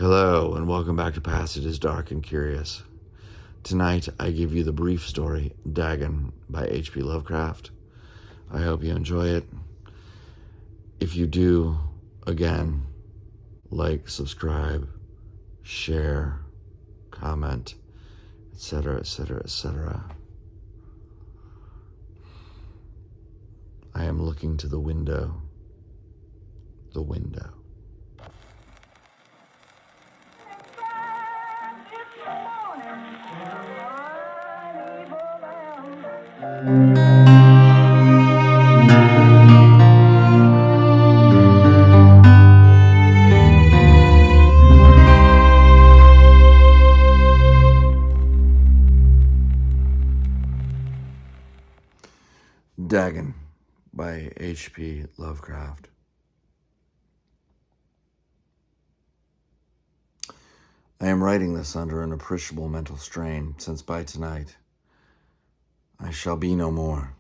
Hello, and welcome back to Passages Dark and Curious. Tonight, I give you the brief story, Dagon, by H.P. Lovecraft. I hope you enjoy it. If you do, again, like, subscribe, share, comment, etc., etc., etc. I am looking to the window. The window. Dagon by H.P. Lovecraft. I am writing this under an appreciable mental strain, since by tonight I shall be no more.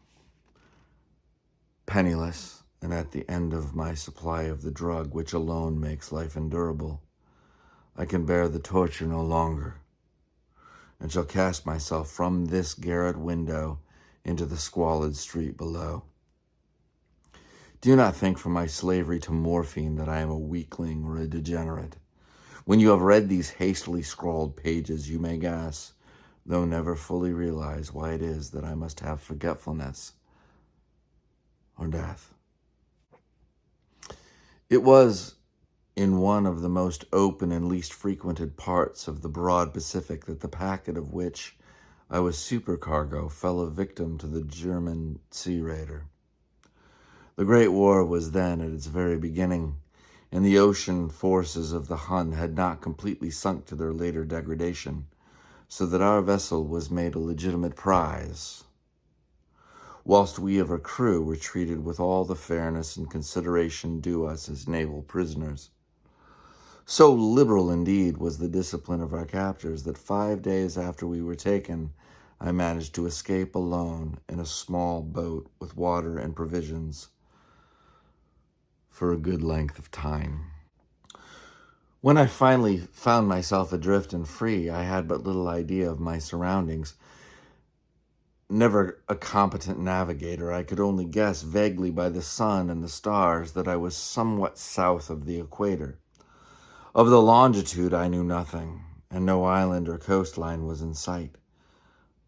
Penniless, and at the end of my supply of the drug which alone makes life endurable, I can bear the torture no longer, and shall cast myself from this garret window into the squalid street below. Do not think from my slavery to morphine that I am a weakling or a degenerate. When you have read these hastily scrawled pages, you may guess, though never fully realize, why it is that I must have forgetfulness or death. It was in one of the most open and least frequented parts of the broad Pacific that the packet of which I was supercargo fell a victim to the German sea raider. The Great War was then at its very beginning, and the ocean forces of the Hun had not completely sunk to their later degradation, so that our vessel was made a legitimate prize, whilst we of her crew were treated with all the fairness and consideration due us as naval prisoners. So liberal indeed was the discipline of our captors that 5 days after we were taken, I managed to escape alone in a small boat with water and provisions for a good length of time. When I finally found myself adrift and free, I had but little idea of my surroundings. Never a competent navigator, I could only guess vaguely by the sun and the stars that I was somewhat south of the equator. Of the longitude I knew nothing, and no island or coastline was in sight.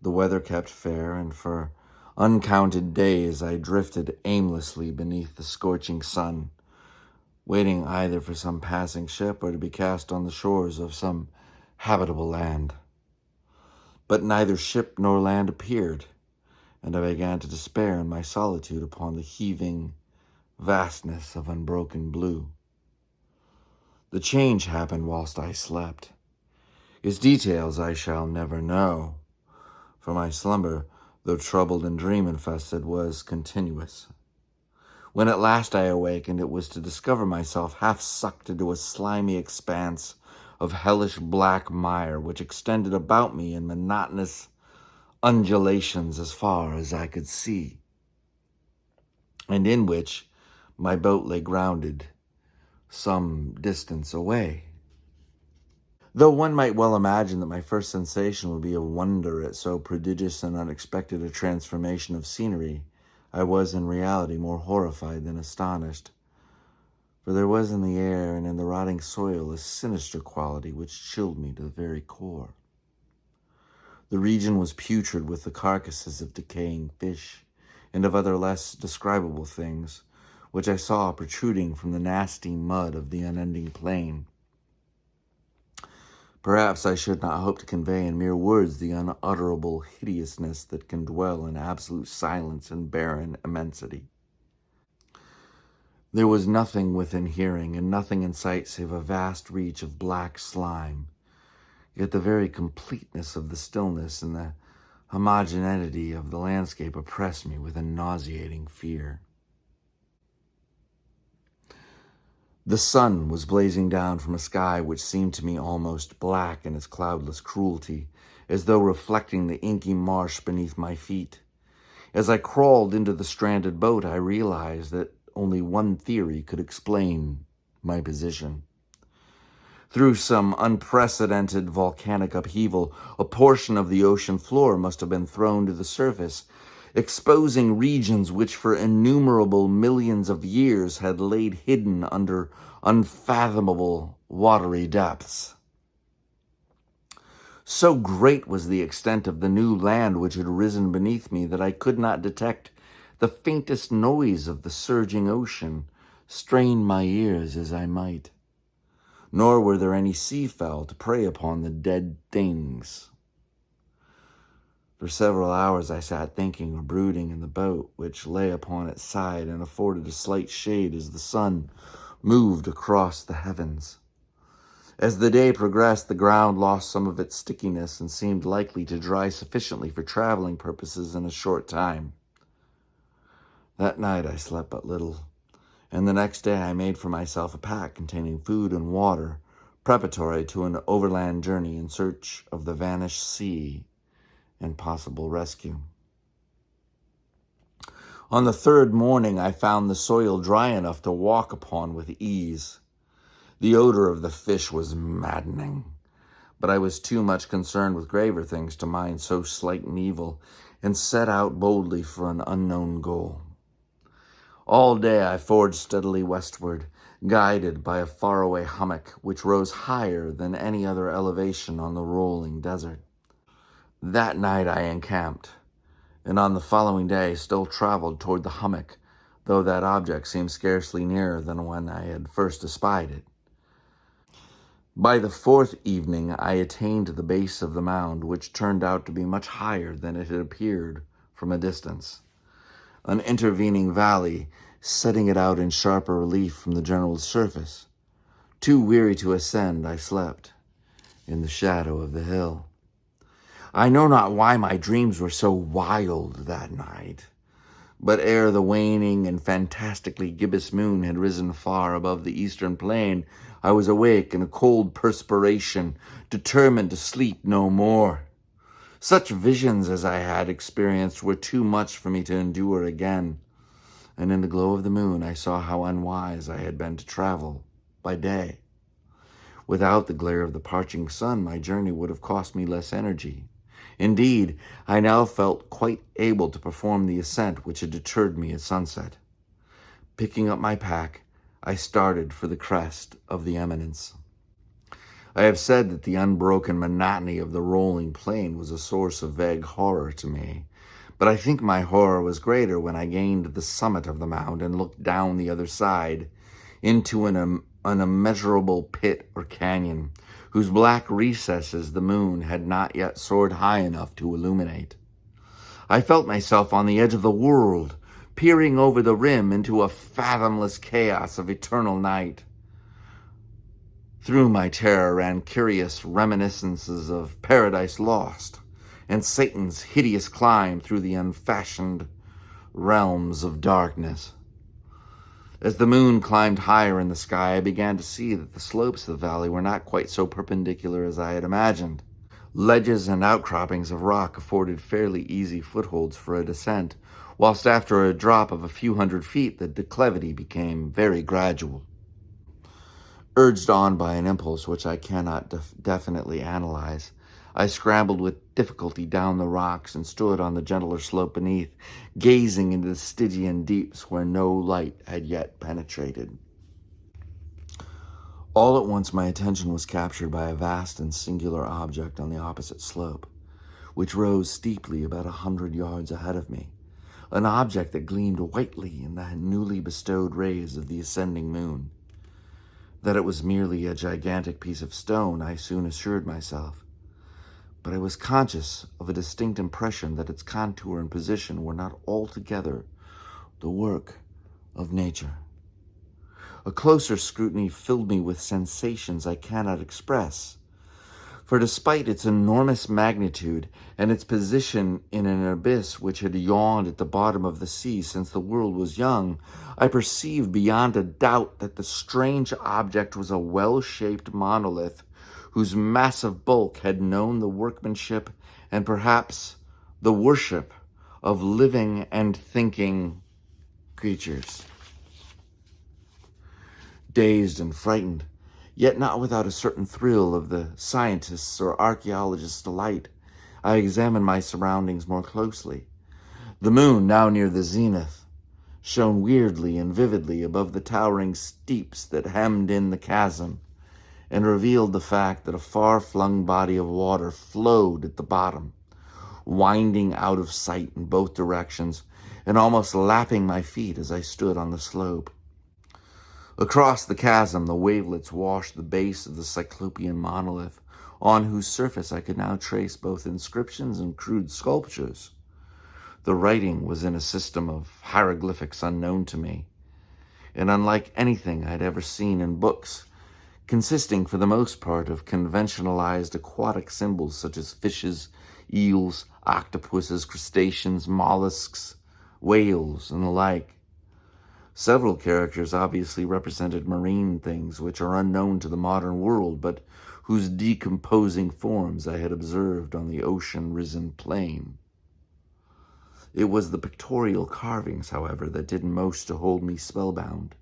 The weather kept fair, and for uncounted days I drifted aimlessly beneath the scorching sun, waiting either for some passing ship or to be cast on the shores of some habitable land. But neither ship nor land appeared, and I began to despair in my solitude upon the heaving vastness of unbroken blue. The change happened whilst I slept. Its details I shall never know, for my slumber, though troubled and dream-infested, was continuous. When at last I awakened, it was to discover myself half sucked into a slimy expanse of hellish black mire which extended about me in monotonous undulations as far as I could see, and in which my boat lay grounded some distance away. Though one might well imagine that my first sensation would be of wonder at so prodigious and unexpected a transformation of scenery, I was in reality more horrified than astonished, for there was in the air and in the rotting soil a sinister quality which chilled me to the very core. The region was putrid with the carcasses of decaying fish and of other less describable things, which I saw protruding from the nasty mud of the unending plain. Perhaps I should not hope to convey in mere words the unutterable hideousness that can dwell in absolute silence and barren immensity. There was nothing within hearing and nothing in sight save a vast reach of black slime, yet the very completeness of the stillness and the homogeneity of the landscape oppressed me with a nauseating fear. The sun was blazing down from a sky which seemed to me almost black in its cloudless cruelty, as though reflecting the inky marsh beneath my feet. As I crawled into the stranded boat, I realized that only one theory could explain my position. Through some unprecedented volcanic upheaval, a portion of the ocean floor must have been thrown to the surface, exposing regions which for innumerable millions of years had laid hidden under unfathomable watery depths. So great was the extent of the new land which had risen beneath me that I could not detect the faintest noise of the surging ocean, strain my ears as I might. Nor were there any seafowl to prey upon the dead things. For several hours I sat thinking or brooding in the boat, which lay upon its side and afforded a slight shade as the sun moved across the heavens. As the day progressed, the ground lost some of its stickiness and seemed likely to dry sufficiently for traveling purposes in a short time. That night I slept but little, and the next day I made for myself a pack containing food and water, preparatory to an overland journey in search of the vanished sea and possible rescue. On the third morning, I found the soil dry enough to walk upon with ease. The odor of the fish was maddening, but I was too much concerned with graver things to mind so slight an evil, and set out boldly for an unknown goal. All day I forged steadily westward, guided by a faraway hummock which rose higher than any other elevation on the rolling desert. That night I encamped, and on the following day still traveled toward the hummock, though that object seemed scarcely nearer than when I had first espied it. By the fourth evening I attained the base of the mound, which turned out to be much higher than it had appeared from a distance. An intervening valley setting it out in sharper relief from the general surface. Too weary to ascend, I slept in the shadow of the hill. I know not why my dreams were so wild that night, but ere the waning and fantastically gibbous moon had risen far above the eastern plain, I was awake in a cold perspiration, determined to sleep no more. Such visions as I had experienced were too much for me to endure again, and in the glow of the moon I saw how unwise I had been to travel by day. Without the glare of the parching sun, my journey would have cost me less energy. Indeed, I now felt quite able to perform the ascent which had deterred me at sunset. Picking up my pack, I started for the crest of the eminence. I have said that the unbroken monotony of the rolling plain was a source of vague horror to me, but I think my horror was greater when I gained the summit of the mound and looked down the other side into an immeasurable pit or canyon, whose black recesses the moon had not yet soared high enough to illuminate. I felt myself on the edge of the world, peering over the rim into a fathomless chaos of eternal night. Through my terror ran curious reminiscences of Paradise Lost and Satan's hideous climb through the unfashioned realms of darkness. As the moon climbed higher in the sky, I began to see that the slopes of the valley were not quite so perpendicular as I had imagined. Ledges and outcroppings of rock afforded fairly easy footholds for a descent, whilst after a drop of a few hundred feet, the declivity became very gradual. Urged on by an impulse which I cannot definitely analyze, I scrambled with difficulty down the rocks and stood on the gentler slope beneath, gazing into the Stygian deeps where no light had yet penetrated. All at once my attention was captured by a vast and singular object on the opposite slope, which rose steeply about 100 yards ahead of me, an object that gleamed whitely in the newly bestowed rays of the ascending moon. That it was merely a gigantic piece of stone, I soon assured myself, but I was conscious of a distinct impression that its contour and position were not altogether the work of nature. A closer scrutiny filled me with sensations I cannot express, for despite its enormous magnitude and its position in an abyss which had yawned at the bottom of the sea since the world was young, I perceived beyond a doubt that the strange object was a well-shaped monolith whose massive bulk had known the workmanship and perhaps the worship of living and thinking creatures. Dazed and frightened, Yet not without a certain thrill of the scientist's or archaeologist's delight, I examined my surroundings more closely. The moon, now near the zenith, shone weirdly and vividly above the towering steeps that hemmed in the chasm, and revealed the fact that a far-flung body of water flowed at the bottom, winding out of sight in both directions and almost lapping my feet as I stood on the slope. Across the chasm, the wavelets washed the base of the Cyclopean monolith, on whose surface I could now trace both inscriptions and crude sculptures. The writing was in a system of hieroglyphics unknown to me, and unlike anything I'd ever seen in books, consisting for the most part of conventionalized aquatic symbols such as fishes, eels, octopuses, crustaceans, mollusks, whales, and the like. Several characters obviously represented marine things which are unknown to the modern world, but whose decomposing forms I had observed on the ocean-risen plain. It was the pictorial carvings, however, that did most to hold me spellbound.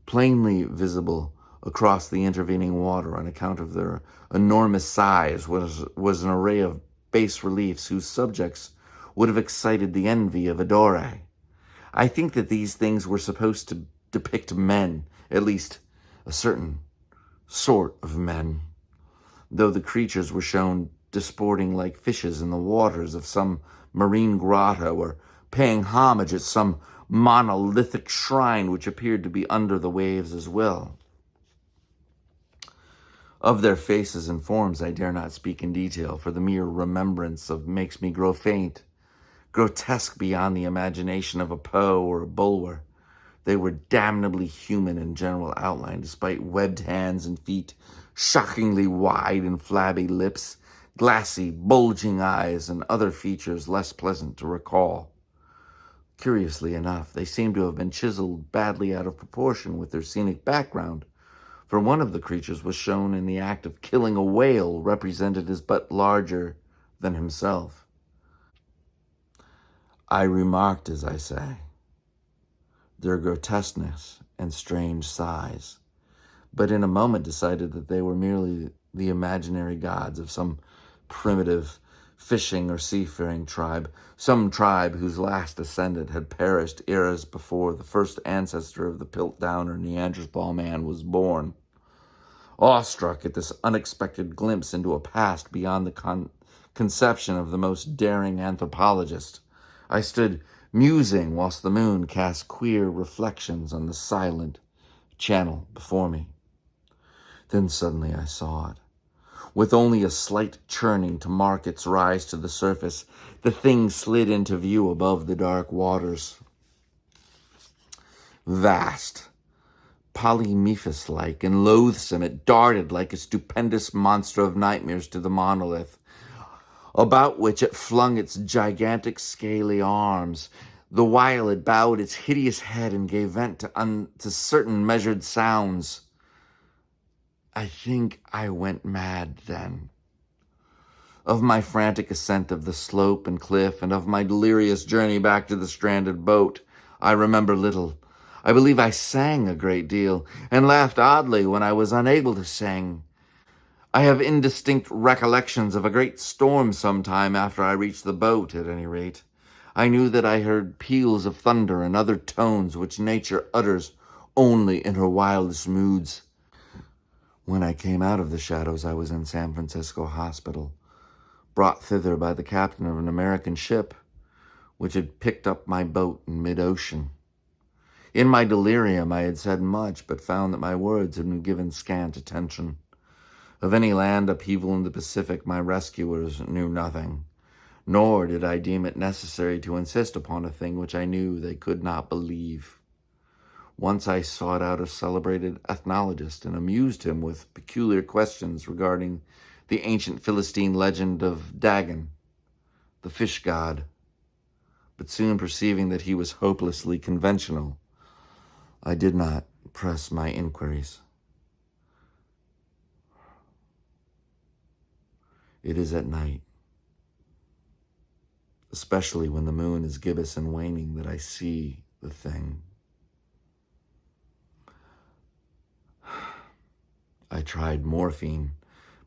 Plainly visible across the intervening water on account of their enormous size was an array of bas-reliefs whose subjects would have excited the envy of Adore. I think that these things were supposed to depict men, at least a certain sort of men, though the creatures were shown disporting like fishes in the waters of some marine grotto or paying homage at some monolithic shrine which appeared to be under the waves as well. Of their faces and forms I dare not speak in detail, for the mere remembrance of makes me grow faint. Grotesque beyond the imagination of a Poe or a Bulwer, they were damnably human in general outline, despite webbed hands and feet, shockingly wide and flabby lips, glassy, bulging eyes, and other features less pleasant to recall. Curiously enough, they seemed to have been chiseled badly out of proportion with their scenic background, for one of the creatures was shown in the act of killing a whale represented as but larger than himself. I remarked, as I say, their grotesqueness and strange size, but in a moment decided that they were merely the imaginary gods of some primitive fishing or seafaring tribe, some tribe whose last descendant had perished eras before the first ancestor of the Piltdown or Neanderthal man was born. Awestruck at this unexpected glimpse into a past beyond the conception of the most daring anthropologist, I stood musing whilst the moon cast queer reflections on the silent channel before me. Then suddenly I saw it. With only a slight churning to mark its rise to the surface, the thing slid into view above the dark waters. Vast, Polymephus-like and loathsome, it darted like a stupendous monster of nightmares to the monolith, about which it flung its gigantic scaly arms, the while it bowed its hideous head and gave vent to certain measured sounds. I think I went mad then. Of my frantic ascent of the slope and cliff, and of my delirious journey back to the stranded boat, I remember little. I believe I sang a great deal, and laughed oddly when I was unable to sing. I have indistinct recollections of a great storm some time after I reached the boat, at any rate. I knew that I heard peals of thunder and other tones which nature utters only in her wildest moods. When I came out of the shadows, I was in San Francisco hospital, brought thither by the captain of an American ship, which had picked up my boat in mid-ocean. In my delirium, I had said much, but found that my words had been given scant attention. Of any land upheaval in the Pacific, my rescuers knew nothing, nor did I deem it necessary to insist upon a thing which I knew they could not believe. Once I sought out a celebrated ethnologist and amused him with peculiar questions regarding the ancient Philistine legend of Dagon, the fish god. But soon perceiving that he was hopelessly conventional, I did not press my inquiries. It is at night, especially when the moon is gibbous and waning, that I see the thing. I tried morphine,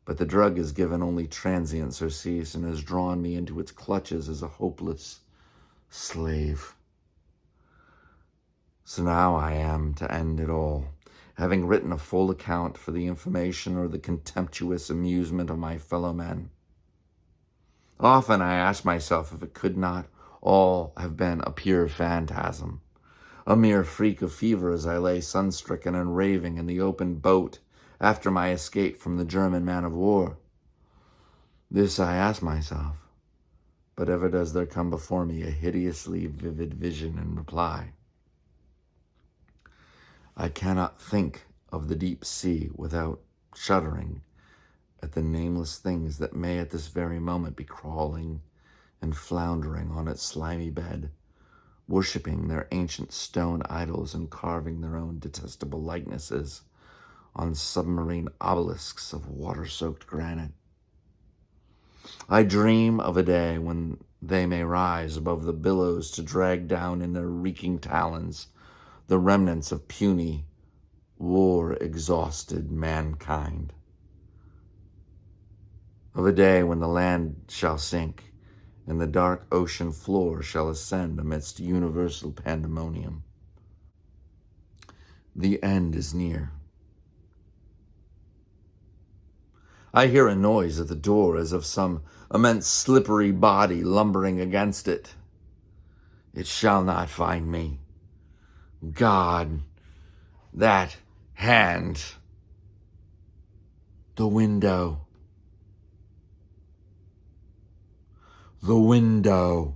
but the drug is given only transient surcease and has drawn me into its clutches as a hopeless slave. So now I am to end it all, having written a full account for the information or the contemptuous amusement of my fellow men. Often I ask myself if it could not all have been a pure phantasm, a mere freak of fever as I lay sun-stricken and raving in the open boat after my escape from the German man-of-war. This I ask myself, but ever does there come before me a hideously vivid vision in reply. I cannot think of the deep sea without shuddering at the nameless things that may at this very moment be crawling and floundering on its slimy bed, worshipping their ancient stone idols and carving their own detestable likenesses on submarine obelisks of water-soaked granite. I dream of a day when they may rise above the billows to drag down in their reeking talons the remnants of puny, war-exhausted mankind. Of a day when the land shall sink and the dark ocean floor shall ascend amidst universal pandemonium. The end is near. I hear a noise at the door as of some immense slippery body lumbering against it. It shall not find me. God, that hand. The window. The window.